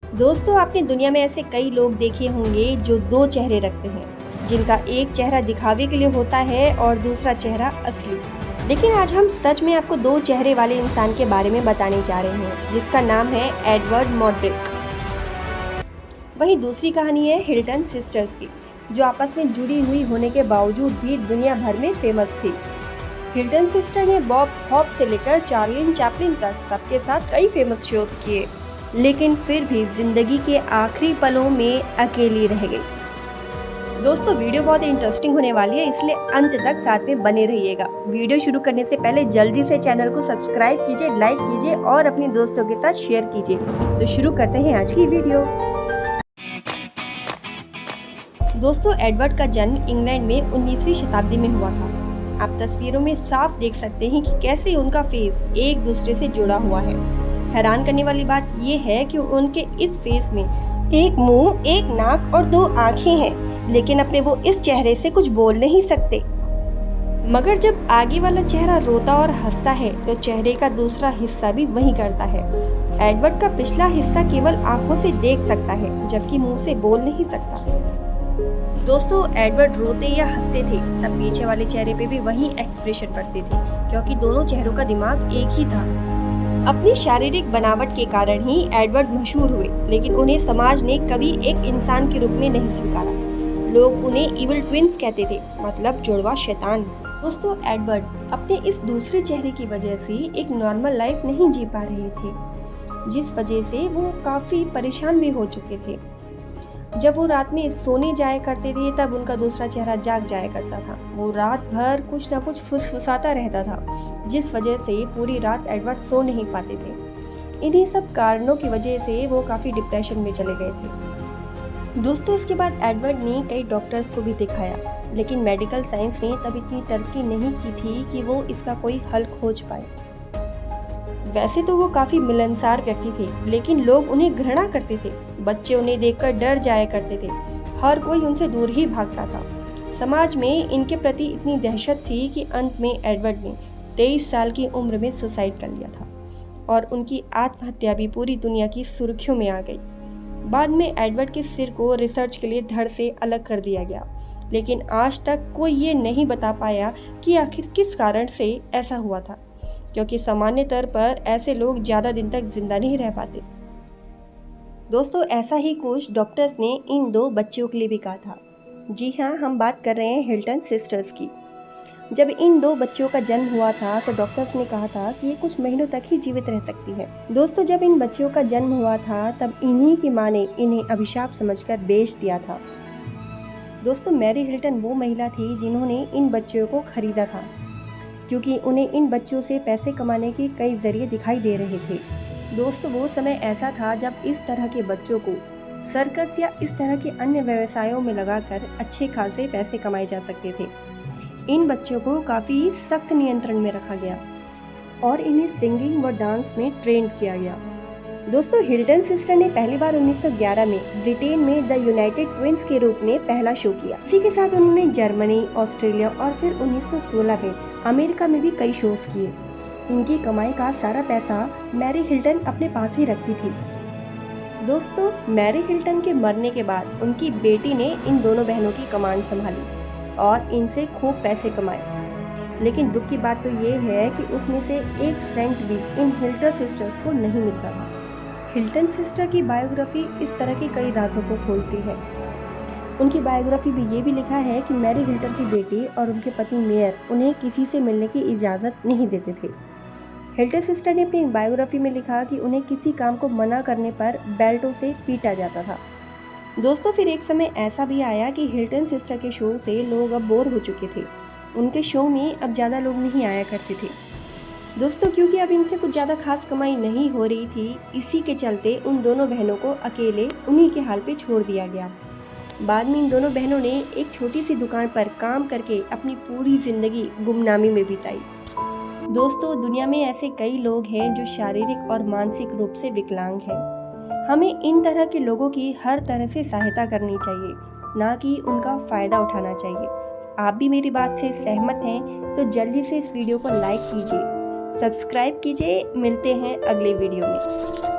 दोस्तों, आपने दुनिया में ऐसे कई लोग देखे होंगे जो दो चेहरे रखते हैं, जिनका एक चेहरा दिखावे के लिए होता है और दूसरा चेहरा असली। लेकिन आज हम सच में आपको दो चेहरे वाले इंसान के बारे में बताने जा रहे हैं, जिसका नाम है एडवर्ड मॉड्रिक। वहीं दूसरी कहानी है हिल्टन सिस्टर्स की, जो आपस में जुड़ी हुई होने के बावजूद भी दुनिया भर में फेमस थी। हिल्टन सिस्टर ने बॉब हॉप से लेकर चार्ली चैपलिन तक सबके साथ कई फेमस शोज किए, लेकिन फिर भी जिंदगी के आखिरी पलों में अकेली रह गई। दोस्तों, वीडियो बहुत इंटरेस्टिंग होने वाली है, इसलिए अंत तक साथ में बने रहिएगा। वीडियो शुरू करने से पहले जल्दी से चैनल को सब्सक्राइब कीजिए, लाइक कीजिए और अपने दोस्तों के साथ शेयर कीजिए। तो शुरू करते हैं आज की वीडियो। दोस्तों, एडवर्ड का जन्म इंग्लैंड में 19वीं शताब्दी में हुआ था। आप तस्वीरों में साफ देख सकते हैं कि कैसे उनका फेस एक दूसरे से जुड़ा हुआ है। हैरान करने वाली बात यह है कि उनके इस फेस में एक मुंह, एक नाक और दो आंखें हैं, लेकिन अपने वो इस चेहरे से कुछ बोल नहीं सकते। मगर जब आगे वाला चेहरा रोता और हंसता है तो चेहरे का दूसरा हिस्सा भी वही करता है। एडवर्ड का पिछला हिस्सा केवल आंखों से देख सकता है, जबकि मुंह से बोल नहीं सकता। दोस्तों, एडवर्ड रोते या हंसते थे तब पीछे वाले चेहरे पे भी वही एक्सप्रेशन पड़ते थे, क्योंकि दोनों चेहरों का दिमाग एक ही था। अपनी शारीरिक बनावट के कारण ही एडवर्ड मशहूर हुए, लेकिन उन्हें समाज ने कभी एक इंसान के रूप में नहीं स्वीकारा। लोग उन्हें इविल ट्विंस कहते थे, मतलब जुड़वा शैतान। दोस्तों, एडवर्ड अपने इस दूसरे चेहरे की वजह से एक नॉर्मल लाइफ नहीं जी पा रहे थे, जिस वजह से वो काफी परेशान भी हो चुके थे। जब वो रात में सोने जाया करते थे तब उनका दूसरा चेहरा जाग जाया करता था। वो रात भर कुछ न कुछ फुसफुसाता रहता था, जिस वजह से पूरी रात एडवर्ड सो नहीं पाते थे। इन्हीं सब कारणों की वजह से वो काफ़ी डिप्रेशन में चले गए थे। दोस्तों, इसके बाद एडवर्ड ने कई डॉक्टर्स को भी दिखाया, लेकिन मेडिकल साइंस ने तब इतनी तरक्की नहीं की थी कि वो इसका कोई हल खोज पाए। वैसे तो वो काफ़ी मिलनसार व्यक्ति थे, लेकिन लोग उन्हें घृणा करते थे। बच्चे उन्हें देखकर डर जाया करते थे, हर कोई उनसे दूर ही भागता था। समाज में इनके प्रति इतनी दहशत थी कि अंत में एडवर्ड ने 23 साल की उम्र में सुसाइड कर लिया था और उनकी आत्महत्या भी पूरी दुनिया की सुर्खियों में आ गई। बाद में एडवर्ड के सिर को रिसर्च के लिए धड़ से अलग कर दिया गया, लेकिन आज तक कोई ये नहीं बता पाया कि आखिर किस कारण से ऐसा हुआ था, क्योंकि सामान्य तौर पर ऐसे लोग ज़्यादा दिन तक जिंदा नहीं रह पाते। दोस्तों, ऐसा ही कुछ डॉक्टर्स ने इन दो बच्चियों के लिए भी कहा था। जी हाँ, हम बात कर रहे हैं हिल्टन सिस्टर्स की। जब इन दो बच्चियों का जन्म हुआ था तो डॉक्टर्स ने कहा था कि ये कुछ महीनों तक ही जीवित रह सकती हैं। दोस्तों, जब इन बच्चियों का जन्म हुआ था तब इन्हीं की माँ ने इन्हें अभिशाप समझकर बेच दिया था। दोस्तों, मैरी हिल्टन वो महिला थी जिन्होंने इन बच्चियों को खरीदा था, क्योंकि उन्हें इन बच्चों से पैसे कमाने के कई जरिए दिखाई दे रहे थे। दोस्तों, वो समय ऐसा था जब इस तरह के बच्चों को सर्कस या इस तरह के अन्य व्यवसायों में लगाकर अच्छे खासे पैसे कमाए जा सकते थे। इन बच्चों को काफ़ी सख्त नियंत्रण में रखा गया और इन्हें सिंगिंग व डांस में ट्रेन किया गया। दोस्तों, हिल्टन सिस्टर ने पहली बार 1911 में ब्रिटेन में द यूनाइटेड ट्विंस के रूप में पहला शो किया। इसी के साथ उन्होंने जर्मनी, ऑस्ट्रेलिया और फिर 1916 में अमेरिका में भी कई शोज किए। इनकी कमाई का सारा पैसा मैरी हिल्टन अपने पास ही रखती थी। दोस्तों, मैरी हिल्टन के मरने के बाद उनकी बेटी ने इन दोनों बहनों की कमान संभाली और इनसे खूब पैसे कमाए। लेकिन दुख की बात तो ये है कि उसमें से 1 सेंट भी इन हिल्टन सिस्टर्स को नहीं मिलता था। हिल्टन सिस्टर की बायोग्राफी इस तरह के कई राजों को खोलती है। उनकी बायोग्राफी में ये भी लिखा है कि मैरी हिल्टन की बेटी और उनके पति मेयर उन्हें किसी से मिलने की इजाज़त नहीं देते थे। हिल्टन सिस्टर ने अपनी बायोग्राफी में लिखा कि उन्हें किसी काम को मना करने पर बेल्टों से पीटा जाता था। दोस्तों, फिर एक समय ऐसा भी आया कि हिल्टन सिस्टर के शो से लोग अब बोर हो चुके थे। उनके शो में अब ज़्यादा लोग नहीं आया करते थे। दोस्तों, क्योंकि अब इनसे कुछ ज़्यादा खास कमाई नहीं हो रही थी, इसी के चलते उन दोनों बहनों को अकेले उन्हीं के हाल पे छोड़ दिया गया। बाद में इन दोनों बहनों ने एक छोटी सी दुकान पर काम करके अपनी पूरी जिंदगी गुमनामी में बिताई। दोस्तों, दुनिया में ऐसे कई लोग हैं जो शारीरिक और मानसिक रूप से विकलांग हैं। हमें इन तरह के लोगों की हर तरह से सहायता करनी चाहिए, ना कि उनका फ़ायदा उठाना चाहिए। आप भी मेरी बात से सहमत हैं तो जल्दी से इस वीडियो को लाइक कीजिए, सब्सक्राइब कीजिए। मिलते हैं अगले वीडियो में।